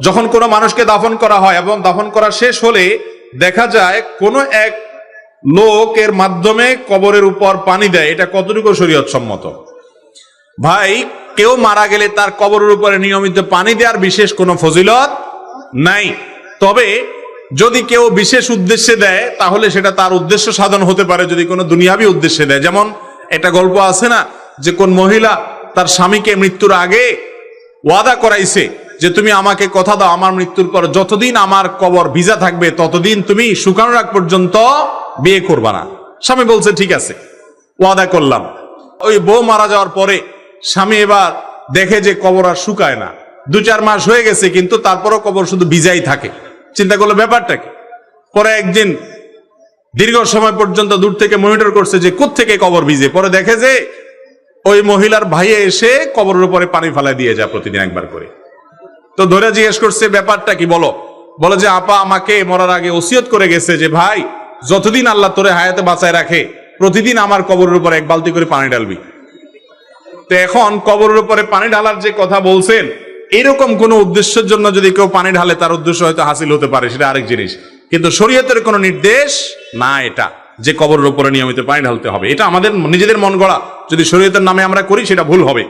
যখন কোনো মানুষকে দাফন করা হয় এবং দাফন করা শেষ হলে দেখা যায় কোনো এক লোকের মাধ্যমে কবরের উপর পানি দেয়, এটা কতটুকু শরীয়ত সম্মত? ভাই, কেউ মারা গেলে তার কবরের উপরে নিয়মিত পানি দেওয়ার বিশেষ কোনো ফজিলত নাই। তবে যদি কেউ বিশেষ উদ্দেশ্যে দেয় তাহলে সেটা তার উদ্দেশ্য সাধন হতে পারে, যদি কোনো দুনিয়াবি উদ্দেশ্যে দেয়। যেমন একটা গল্প আছে না, যে কোন মহিলা তার স্বামীকে মৃত্যুর আগে ওয়াদা করাইছে যে তুমি আমাকে কথা দাও, আমার মৃত্যুর পর যতদিন আমার কবর ভিজা থাকবে ততদিন তুমি শুকানোর আগ পর্যন্ত বিয়ে করবা না। স্বামী বলছে ঠিক আছে, ওয়াদা করলাম। ওই বউ মারা যাওয়ার পরে স্বামী এবার দেখে যে কবর আর শুকায় না, 2-4 মাস হয়ে গেছে, কিন্তু তারপরও কবর শুধু ভিজাই থাকে। চিন্তা করলো ব্যাপারটা কি। পরে একদিন দীর্ঘ সময় পর্যন্ত দূর থেকে মনিটর করছে যে কোত্থেকে কবর ভিজে। পরে দেখে যে ওই মহিলার ভাইয়ে এসে কবরের উপরে পানি ফেলা দিয়ে যায় প্রতিদিন একবার করে। তো ধরে জিজ্ঞেস করছে ব্যাপারটা কি, বলো যে আপা আমাকে মরার আগে ওসিয়ত করে গেছে যে ভাই যতদিন আল্লাহ তোরে হায়াতে বাঁচায় রাখে প্রতিদিন আমার কবরের উপরে 1 বালতি করে পানি ঢালবি। তো এখন কবরের উপরে পানি ঢালার যে কথা বলছেন, এরকম কোন উদ্দেশ্যের জন্য যদি কেউ পানি ঢালে তার উদ্দেশ্য হয়তো হাসিল হতে পারে, সেটা আরেক জিনিস। কিন্তু শরীয়তের কোনো নির্দেশ না এটা যে কবরের উপরে নিয়মিত পানি ঢালতে হবে। এটা আমাদের নিজেদের মন গড়া, যদি শরীয়তের নামে আমরা করি সেটা ভুল হবে।